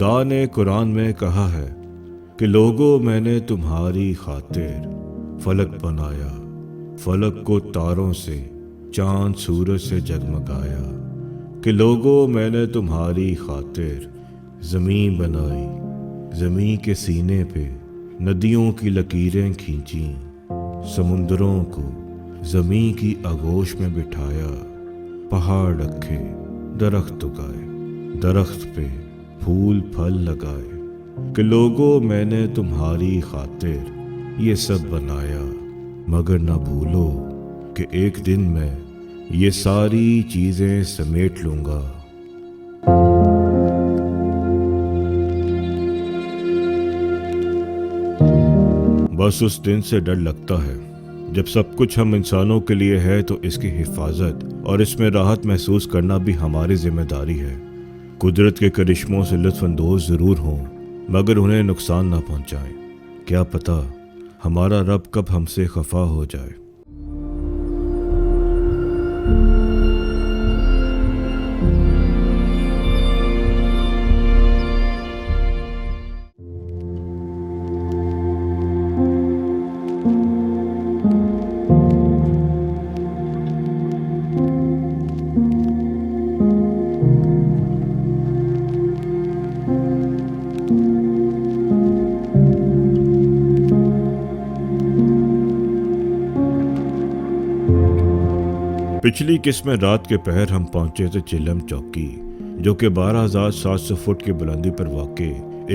खुदा ने कुरान में कहा है कि लोगों मैंने तुम्हारी खातिर फलक बनाया, फलक को तारों से चांद सूरज से जगमगाया। कि लोगों मैंने तुम्हारी खातिर ज़मीन बनाई, ज़मीन के सीने पे नदियों की लकीरें खींची, समुंदरों को ज़मीन की आगोश में बिठाया, पहाड़ रखे, दरख्त उगाए, दरख्त पे फूल फल लगाए। कि लोगों मैंने तुम्हारी खातिर ये सब बनाया, मगर न भूलो कि एक दिन मैं ये सारी चीज़ें समेट लूँगा। बस उस दिन से डर लगता है जब सब कुछ हम इंसानों के लिए है, तो इसकी हिफाजत और इसमें राहत महसूस करना भी हमारी जिम्मेदारी है। कुदरत के करिश्मों से लुत्फ़अंदोज़ ज़रूर हों, मगर उन्हें नुकसान ना पहुँचाएं। क्या पता हमारा रब कब हमसे खफा हो जाए। पिछली किस्त में रात के पहर हम पहुंचे थे चिलम चौकी, जो कि 12,700 फुट की बुलंदी पर वाक़े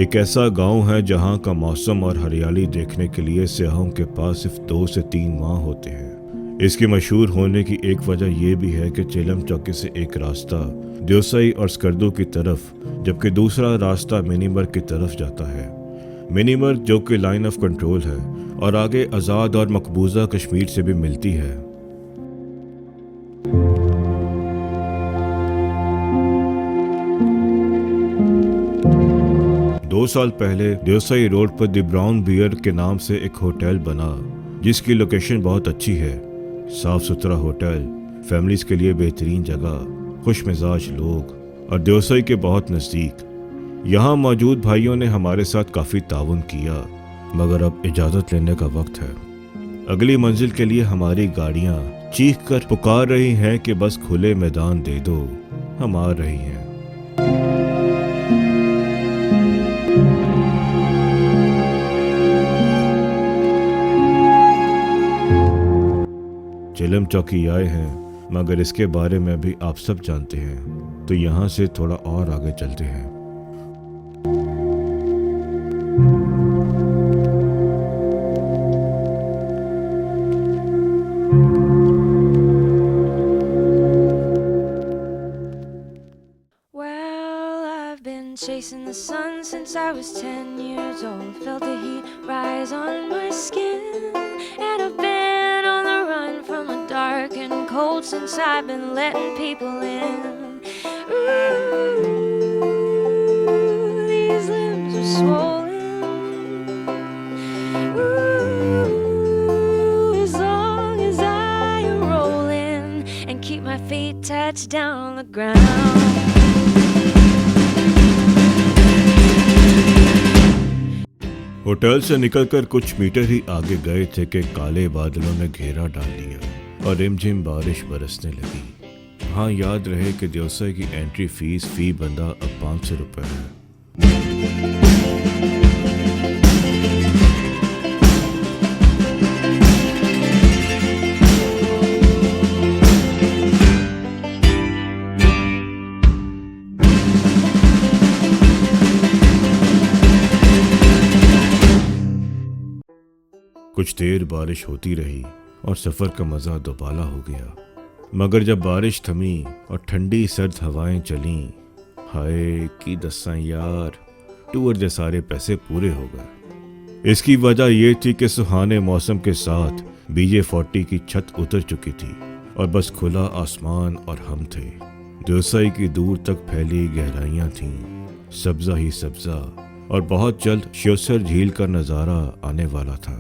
एक ऐसा गांव है जहां का मौसम और हरियाली देखने के लिए सियाहों के पास सिर्फ 2 से 3 माह होते हैं। इसके मशहूर होने की एक वजह यह भी है कि चिलम चौकी से एक रास्ता देवसई और स्कर्दू की तरफ, जबकि दूसरा रास्ता मिनीमर्ग की तरफ जाता है। मिनीमर्ग जो कि लाइन ऑफ कंट्रोल है और आगे आज़ाद और मकबूजा कश्मीर से भी मिलती है। 2 साल पहले देवसई रोड पर द ब्राउन बियर के नाम से एक होटल बना, जिसकी लोकेशन बहुत अच्छी है। साफ सुथरा होटल, फैमिलीज के लिए बेहतरीन जगह, खुश मिजाज लोग और देवसई के बहुत नज़दीक। यहाँ मौजूद भाइयों ने हमारे साथ काफ़ी ताउन किया, मगर अब इजाज़त लेने का वक्त है। अगली मंजिल के लिए हमारी गाड़ियाँ चीख कर पुकार रही हैं कि बस खुले मैदान दे दो, हम आ रही हैं। चिलम चौकी आए हैं, मगर इसके बारे में भी आप सब जानते हैं, तो यहाँ से थोड़ा और आगे चलते हैं। Chasing the sun since I was 10 years old. Felt the heat rise on my skin. And I've been on the run from the dark and cold since I've been letting people in. Ooh, these limbs are swollen. Ooh, as long as I am rolling and keep my feet touched down on the ground. Hotel से निकलकर कुछ metre ही आगे गए थे कि काले बादलों ने घेरा डाल लिया और रिमझिम बारिश बरसने लगी। हाँ, याद रहे कि देवसई की एंट्री फीस फी बंदा अब 500 रुपये है। कुछ देर बारिश होती रही और सफ़र का मज़ा दोबाला हो गया, मगर जब बारिश थमी और ठंडी सर्द हवाएं चलीं, हाय की दस्सां यार, टूर के सारे पैसे पूरे हो गए। इसकी वजह ये थी कि सुहाने मौसम के साथ BJ40 की छत उतर चुकी थी और बस खुला आसमान और हम थे। देवसई की दूर तक फैली गहराइयाँ थीं, सब्ज़ा ही सब्ज़ा, और बहुत जल्द श्योसर झील का नज़ारा आने वाला था।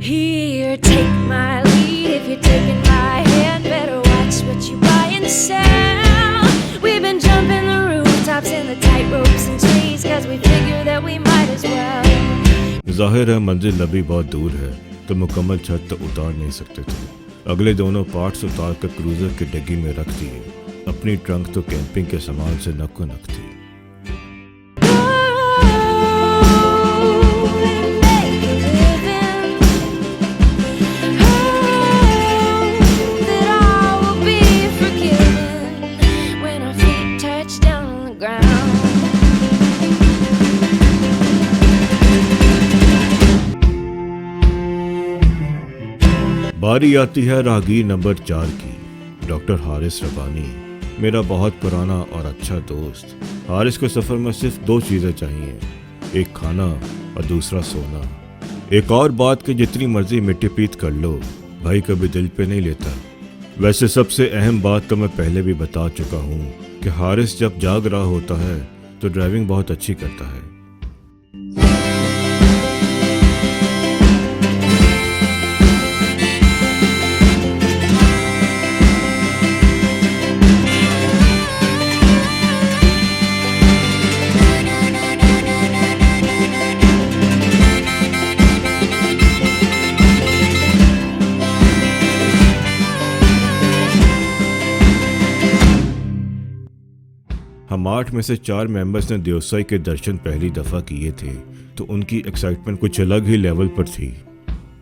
Here, take my lead. If you're taking my hand, better watch what sail. We've been jumping the rooftops and the tight ropes and trees, 'cause we figure that we might as well. जाहिर है मंजिल अभी बहुत दूर है, तो मुकम्मल छत तो उतार नहीं सकते थे। अगले दोनों पार्ट्स उतार कर क्रूज़र की डिग्गी में रख दिए। अपनी ट्रंक तो कैंपिंग के सामान से नक्को नक थी। बारी आती है राहगीर नंबर 4 की, डॉक्टर हारिस रबानी, मेरा बहुत पुराना और अच्छा दोस्त। हारिस को सफ़र में सिर्फ 2 चीज़ें चाहिए, एक खाना और दूसरा सोना। एक और बात कि जितनी मर्जी मिट्टी पीत कर लो, भाई कभी दिल पे नहीं लेता। वैसे सबसे अहम बात तो मैं पहले भी बता चुका हूँ कि हारिस जब जाग रहा होता है तो ड्राइविंग बहुत अच्छी करता है। हम 8 में से 4 मेंबर्स ने देवसाई के दर्शन पहली दफ़ा किए थे, तो उनकी एक्साइटमेंट कुछ अलग ही लेवल पर थी।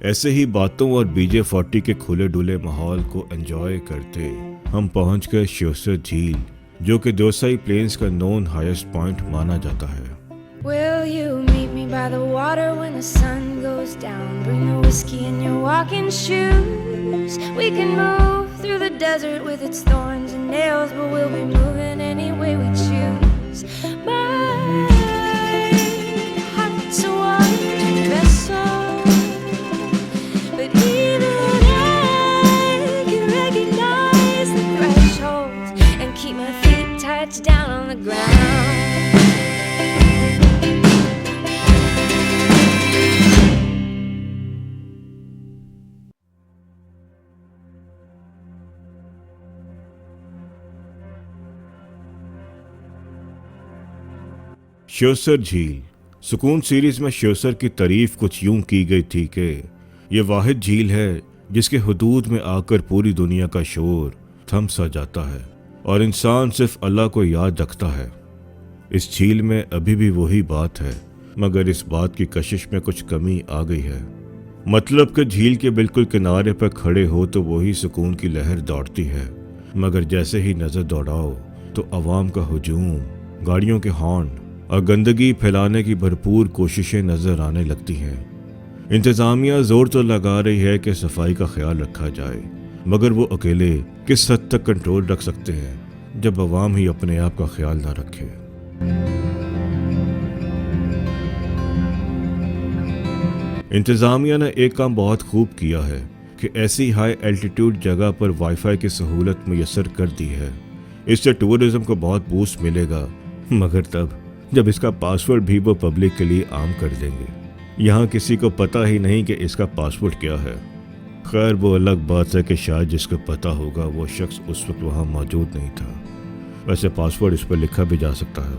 ऐसे ही बातों और BJ40 के खुले डुले माहौल को एंजॉय करते हम पहुंच गए श्योसर झील, जो कि देवसाई प्लेन्स का नोन हाईएस्ट पॉइंट माना जाता है। Will you meet me by the water when the sun goes down? Bring the whiskey in your walking shoes. We can move through the desert with its thorns and nails, but we'll be moving any way we choose. My heart's a wandering vessel, but even I can recognize the threshold and keep my feet touched down on the ground. Sheosar झील। सुकून series में श्योसर की तारीफ कुछ यूं की गई थी कि ये वाहिद झील है जिसके हुदूद में आकर पूरी दुनिया का शोर थम सा जाता है और इंसान सिर्फ अल्लाह को याद रखता है। इस झील में अभी भी वही बात है, मगर इस बात की कशिश में कुछ कमी आ गई है। मतलब कि झील के बिल्कुल किनारे पर खड़े हो तो वही सुकून की लहर दौड़ती है, मगर जैसे ही नज़र दौड़ाओ तो अवाम का हुजूम, गाड़ियों के हॉर्न और गंदगी फैलाने की भरपूर कोशिशें नजर आने लगती हैं। इंतज़ामिया जोर तो लगा रही है कि सफाई का ख्याल रखा जाए, मगर वो अकेले किस हद तक कंट्रोल रख सकते हैं जब अवाम ही अपने आप का ख्याल ना रखे। इंतज़ामिया ने एक काम बहुत खूब किया है कि ऐसी हाई एल्टीट्यूड जगह पर वाईफाई की सहूलत मुयस्सर कर दी है। इससे टूरिज्म को बहुत बूस्ट मिलेगा, मगर तब जब इसका पासवर्ड भी वो पब्लिक के लिए आम कर देंगे। यहाँ किसी को पता ही नहीं कि इसका पासवर्ड क्या है। खैर वो अलग बात है कि शायद जिसको पता होगा वो शख्स उस वक्त वहाँ मौजूद नहीं था। वैसे पासवर्ड इस पर लिखा भी जा सकता है।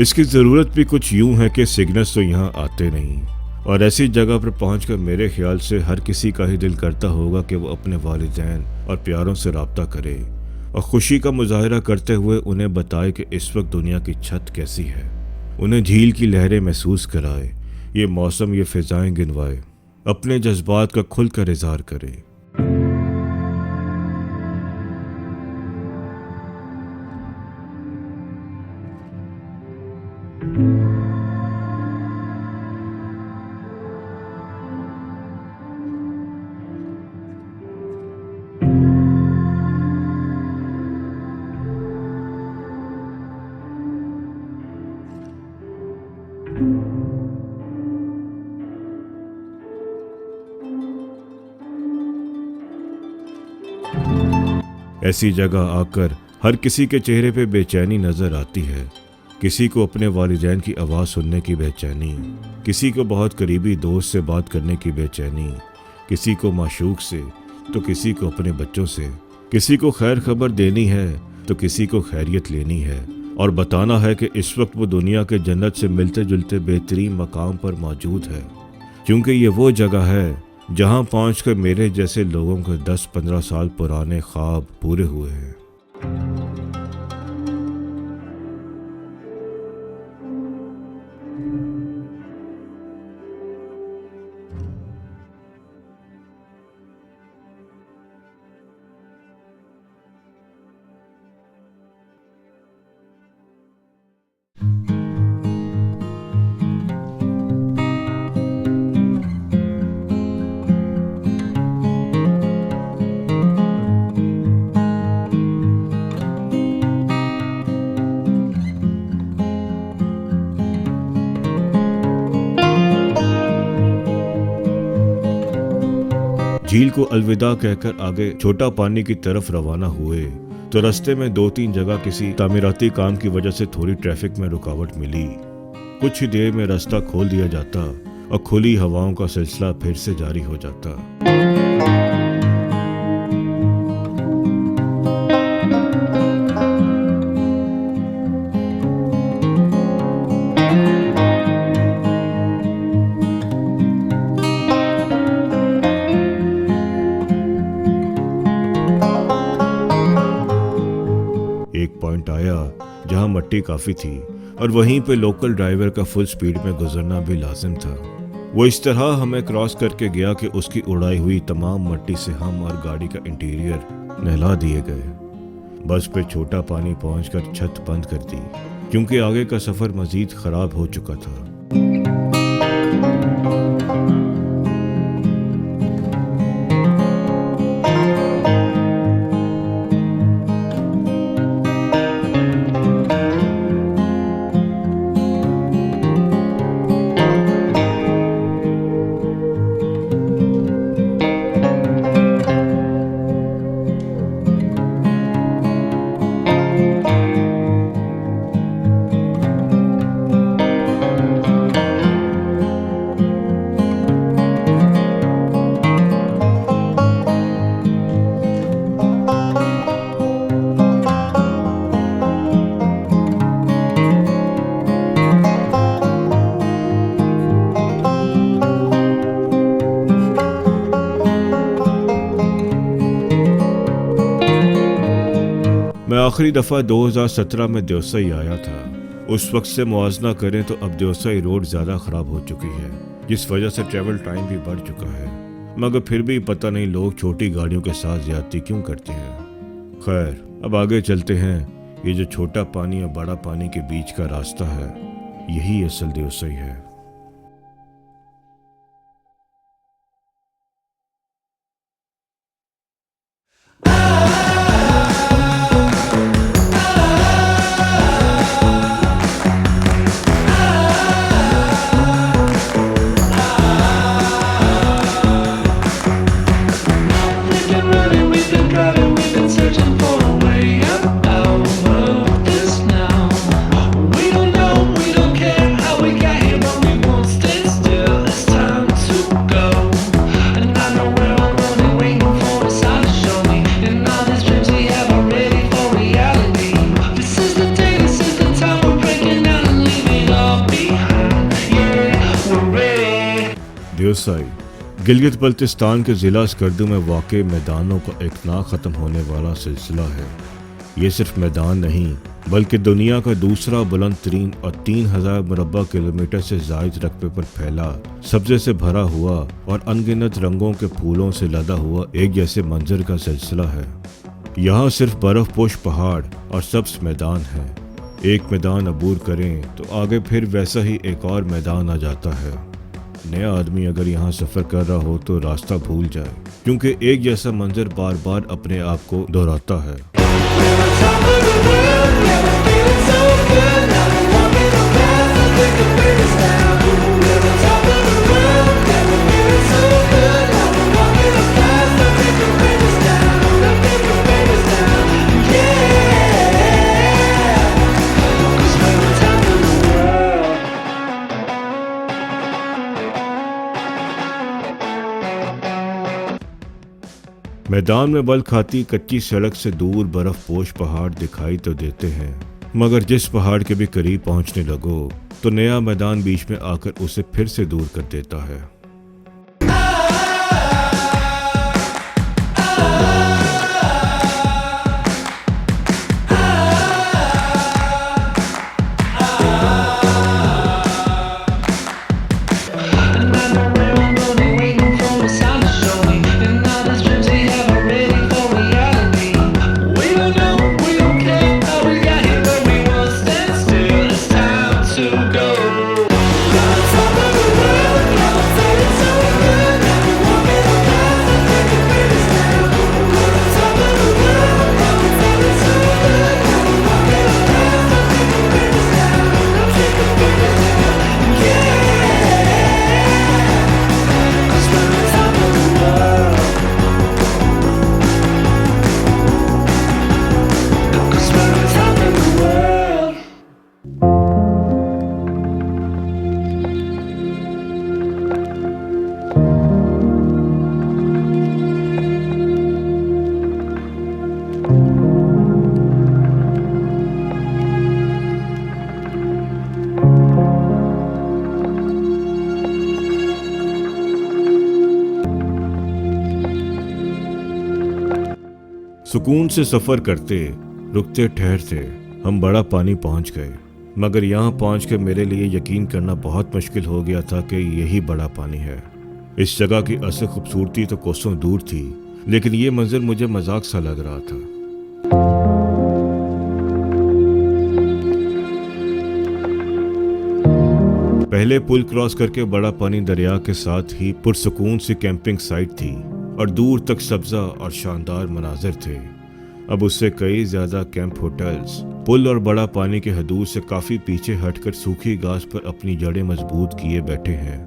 इसकी ज़रूरत भी कुछ यूं है कि सिग्नल्स तो यहाँ आते नहीं, और ऐसी जगह पर पहुंचकर मेरे ख्याल से हर किसी का ही दिल करता होगा कि वो अपने वालिदैन और प्यारों से रब्ता करे और खुशी का मुजाहरा करते हुए उन्हें बताए कि इस वक्त दुनिया की छत कैसी है। उन्हें झील की लहरें महसूस कराए, ये मौसम, ये फ़िज़ाएं गिनवाए, अपने जज्बात का खुलकर इज़हार करे। ऐसी जगह आकर हर किसी के चेहरे पे बेचैनी नजर आती है। किसी को अपने वालिदैन की आवाज़ सुनने की बेचैनी, किसी को बहुत करीबी दोस्त से बात करने की बेचैनी, किसी को माशूक से तो किसी को अपने बच्चों से, किसी को खैर खबर देनी है तो किसी को खैरियत लेनी है और बताना है कि इस वक्त वो दुनिया के जन्नत से मिलते जुलते बेहतरीन मकाम पर मौजूद है, क्योंकि ये वो जगह है जहाँ पहुँचकर मेरे जैसे लोगों के 10-15 साल पुराने ख्वाब पूरे हुए हैं। झील को अलविदा कहकर आगे छोटा पानी की तरफ रवाना हुए तो रास्ते में 2-3 जगह किसी तामीराती काम की वजह से थोड़ी ट्रैफिक में रुकावट मिली। कुछ ही देर में रास्ता खोल दिया जाता और खुली हवाओं का सिलसिला फिर से जारी हो जाता। एक पॉइंट आया जहां मट्टी काफी थी और वहीं पे लोकल ड्राइवर का फुल स्पीड में गुजरना भी लाजिम था। वो इस तरह हमें क्रॉस करके गया कि उसकी उड़ाई हुई तमाम मट्टी से हम और गाड़ी का इंटीरियर नहला दिए गए। बस पे छोटा पानी पहुंचकर छत बंद कर दी क्योंकि आगे का सफर मजीद खराब हो चुका था। मैं आखिरी दफ़ा 2017 में देवसई आया था। उस वक्त से मुआवजा करें तो अब देवसई रोड ज़्यादा ख़राब हो चुकी है, जिस वजह से ट्रैवल टाइम भी बढ़ चुका है। मगर फिर भी पता नहीं लोग छोटी गाड़ियों के साथ ज्यादती क्यों करते हैं। खैर, अब आगे चलते हैं। ये जो छोटा पानी और बड़ा पानी के बीच का रास्ता है, यही असल देवसई है। देवसई गिलगित बल्तिस्तान के ज़िला स्कर्दू में वाक़े मैदानों का एक ना ख़त्म होने वाला सिलसिला है। ये सिर्फ मैदान नहीं बल्कि दुनिया का दूसरा बुलंद तरीन और 3000 मुरब्बा किलोमीटर से ज़ायद रकबे पर फैला, सब्ज़े से भरा हुआ और अनगिनत रंगों के फूलों से लदा हुआ एक जैसे मंजर का सिलसिला है। यहाँ सिर्फ बर्फ़पोश पहाड़ और सब्ज़ मैदान है। एक मैदान अबूर करें तो आगे फिर वैसा ही एक और मैदान आ जाता है। नया आदमी अगर यहाँ सफ़र कर रहा हो तो रास्ता भूल जाए, क्योंकि एक जैसा मंजर बार बार अपने आप को दोहराता है। मैदान में बल खाती कच्ची सड़क से दूर बर्फ पोश पहाड़ दिखाई तो देते हैं, मगर जिस पहाड़ के भी करीब पहुंचने लगो तो नया मैदान बीच में आकर उसे फिर से दूर कर देता है। सुकून से सफर करते रुकते ठहरते हम बड़ा पानी पहुंच गए, मगर यहाँ पहुंच के मेरे लिए यकीन करना बहुत मुश्किल हो गया था कि यही बड़ा पानी है। इस जगह की असल खूबसूरती तो कोसों दूर थी, लेकिन ये मंजर मुझे मजाक सा लग रहा था। पहले पुल क्रॉस करके बड़ा पानी दरिया के साथ ही पुरसुकून सी कैंपिंग साइट थी और दूर तक सब्जा और शानदार मनाजिर थे। अब उससे कई ज्यादा कैंप होटल्स पुल और बड़ा पानी के हदूद से काफी पीछे हटकर सूखी घास पर अपनी जड़ें मजबूत किए बैठे हैं।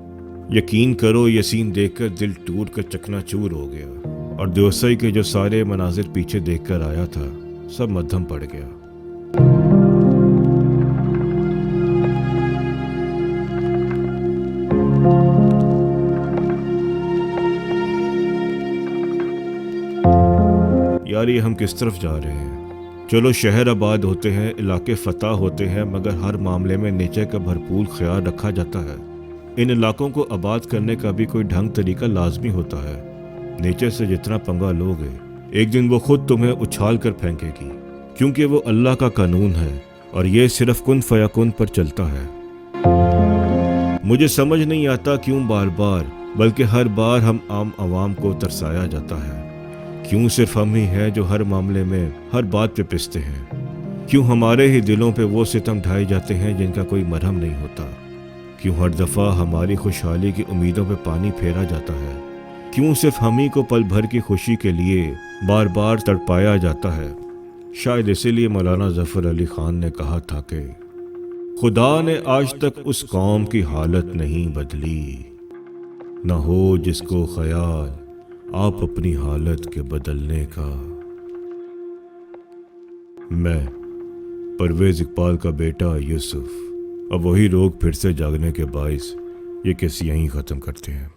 यकीन करो, ये सीन देखकर दिल टूट कर चकनाचूर हो गया और दोसई के जो सारे मनाजिर पीछे देखकर आया था सब मध्यम पड़ गया। यार, ये हम किस तरफ जा रहे हैं? चलो शहर आबाद होते हैं, इलाके फतह होते हैं, मगर हर मामले में नेचर का भरपूर ख्याल रखा जाता है। इन इलाकों को आबाद करने का भी कोई ढंग तरीका लाजमी होता है। नेचर से जितना पंगा लोगे, एक दिन वो खुद तुम्हें उछाल कर फेंकेगी, क्योंकि वो अल्लाह का कानून है और ये सिर्फ कुन फयाकुन पर चलता है। मुझे समझ नहीं आता क्यों बार बार, बल्कि हर बार हम आम आवाम को तरसाया जाता है। क्यों सिर्फ हम ही हैं जो हर मामले में हर बात पे पिसते हैं? क्यों हमारे ही दिलों पे वो सितम ढाए जाते हैं जिनका कोई मरहम नहीं होता? क्यों हर दफ़ा हमारी खुशहाली की उम्मीदों पे पानी फेरा जाता है? क्यों सिर्फ हम ही को पल भर की खुशी के लिए बार बार तड़पाया जाता है? शायद इसीलिए मौलाना ज़फ़र अली ख़ान ने कहा था कि खुदा ने आज तक उस कौम की हालत नहीं बदली, न हो जिसको ख्याल आप अपनी हालत के बदलने का। मैं परवेज इकबाल का बेटा यूसुफ। अब वही रोग फिर से जागने के बाइस ये किस्से यहीं ख़त्म करते हैं।